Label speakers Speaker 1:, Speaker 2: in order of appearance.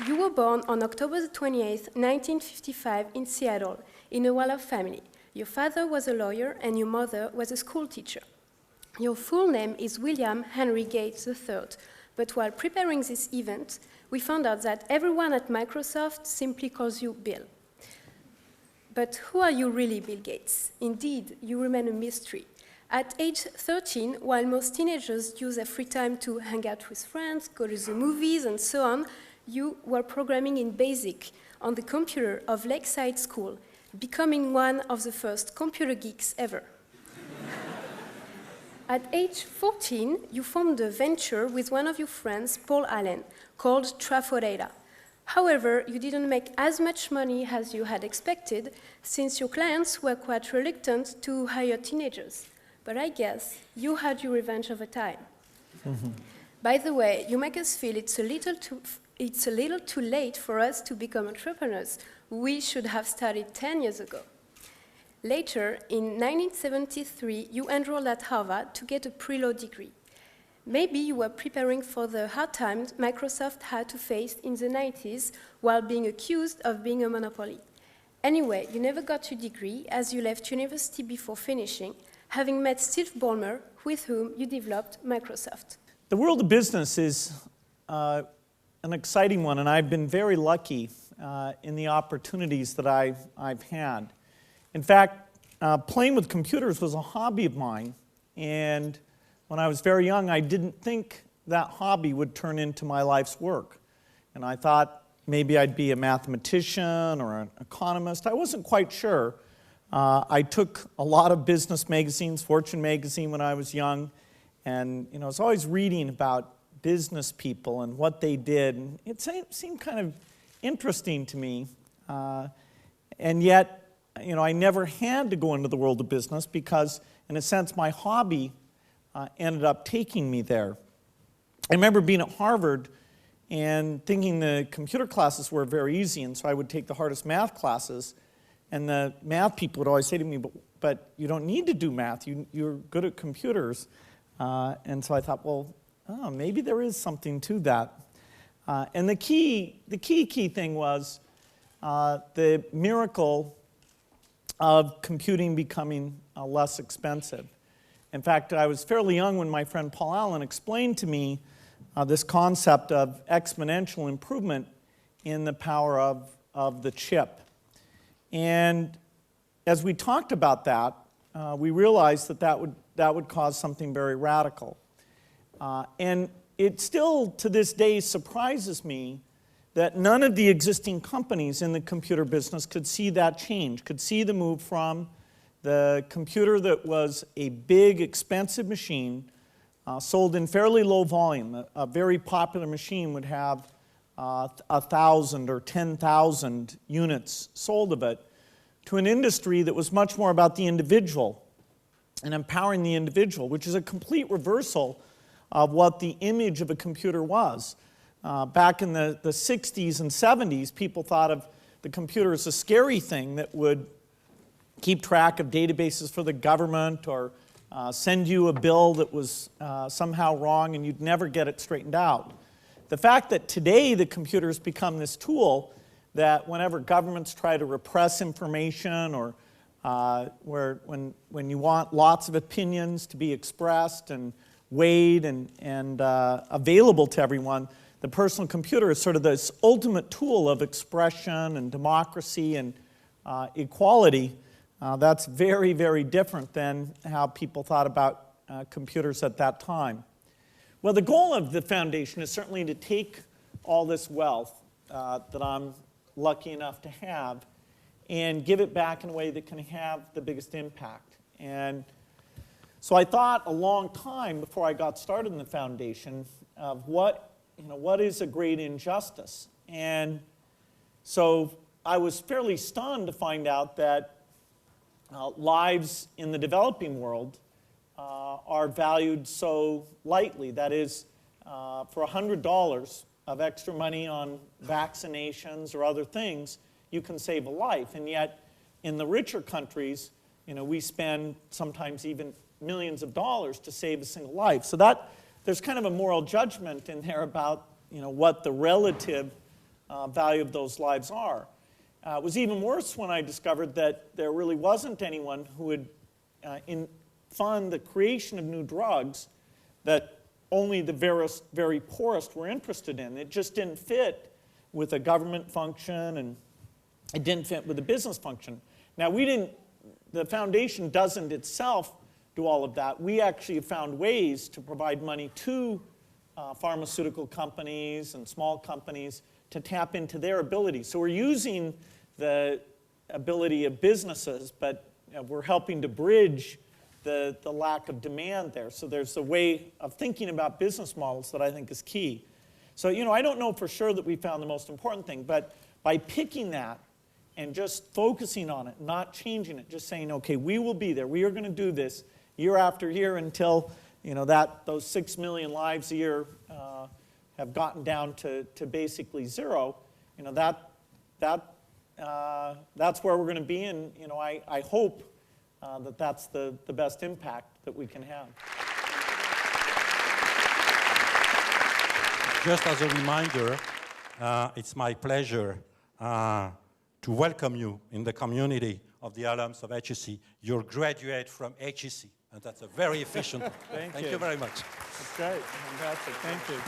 Speaker 1: You were born on October 28, 1955 in Seattle, in a Wolof family. Your father was a lawyer and your mother was a school teacher. Your full name is William Henry Gates III, but while preparing this event, we found out that everyone at Microsoft simply calls you Bill. But who are you really, Bill Gates? Indeed, you remain a mystery. At age 13, while most teenagers use their free time to hang out with friends, go to the movies, and so on, you were programming in BASIC on the computer of Lakeside School, becoming one of the first computer geeks ever. At age 14, you formed a venture with one of your friends, Paul Allen, called Trafodata. However, you didn't make as much money as you had expected, since your clients were quite reluctant to hire teenagers. But I guess you had your revenge over time. Mm-hmm. By the way, you make us feel it's a little too late for us to become entrepreneurs. We should have started 10 years ago. Later, in 1973, you enrolled at Harvard to get a pre-law degree. Maybe you were preparing for the hard times Microsoft had to face in the 90s while being accused of being a monopoly. Anyway, you never got your degree as you left university before finishing, having met Steve Ballmer, with whom you developed Microsoft.
Speaker 2: The world of business is an exciting one, and I've been very lucky in the opportunities that I've had. In fact, playing with computers was a hobby of mine, and when I was very young, I didn't think that hobby would turn into my life's work. And I thought maybe I'd be a mathematician or an economist. I wasn't quite sure. I took a lot of business magazines, Fortune magazine when I was young, and I was always reading about business people and what they did. And it seemed kind of interesting to me. And yet, I never had to go into the world of business because, in a sense, my hobby ended up taking me there. I remember being at Harvard and thinking the computer classes were very easy, and so I would take the hardest math classes, and the math people would always say to me, but you don't need to do math, you're good at computers. And so I thought, well, maybe there is something to that. And the key thing was the miracle of computing becoming less expensive. In fact, I was fairly young when my friend Paul Allen explained to me this concept of exponential improvement in the power of the chip. And as we talked about that, we realized that would cause something very radical. And it still, to this day, surprises me that none of the existing companies in the computer business could see that change, could see the move from the computer that was a big, expensive machine, sold in fairly low volume. A very popular machine would have 1,000 or 10,000 units sold of it, to an industry that was much more about the individual and empowering the individual, which is a complete reversal of what the image of a computer was. Back in the 60s and 70s, people thought of the computer as a scary thing that would keep track of databases for the government or send you a bill that was somehow wrong and you'd never get it straightened out. The fact that today the computer has become this tool that whenever governments try to repress information or when you want lots of opinions to be expressed and weighed and available to everyone, the personal computer is sort of this ultimate tool of expression and democracy and equality. That's very, very different than how people thought about computers at that time. Well, the goal of the foundation is certainly to take all this wealth that I'm lucky enough to have and give it back in a way that can have the biggest impact. And so I thought a long time before I got started in the foundation of what is a great injustice. And so I was fairly stunned to find out that lives in the developing world are valued so lightly. That is, for $100 of extra money on vaccinations or other things, you can save a life. And yet, in the richer countries, we spend sometimes even millions of dollars to save a single life. So that there's kind of a moral judgment in there about what the relative value of those lives are. It was even worse when I discovered that there really wasn't anyone who would fund the creation of new drugs that only the very poorest were interested in. It just didn't fit with a government function, and it didn't fit with a business function. Now, the foundation doesn't itself do all of that. We actually have found ways to provide money to pharmaceutical companies and small companies to tap into their ability. So we're using the ability of businesses, but we're helping to bridge the lack of demand there. So there's a way of thinking about business models that I think is key. So, I don't know for sure that we found the most important thing, but by picking that and just focusing on it, not changing it, just saying, okay, we will be there. We are going to do this year after year until, those 6 million lives a year have gotten down to basically zero. That's where we're going to be, and I hope that that's the best impact that we can have.
Speaker 3: Just as a reminder, it's my pleasure to welcome you in the community of the alums of HEC. You're graduate from HEC, and that's a very efficient.
Speaker 2: Thank you.
Speaker 3: Thank you very much.
Speaker 2: That's great. Fantastic. Thank you.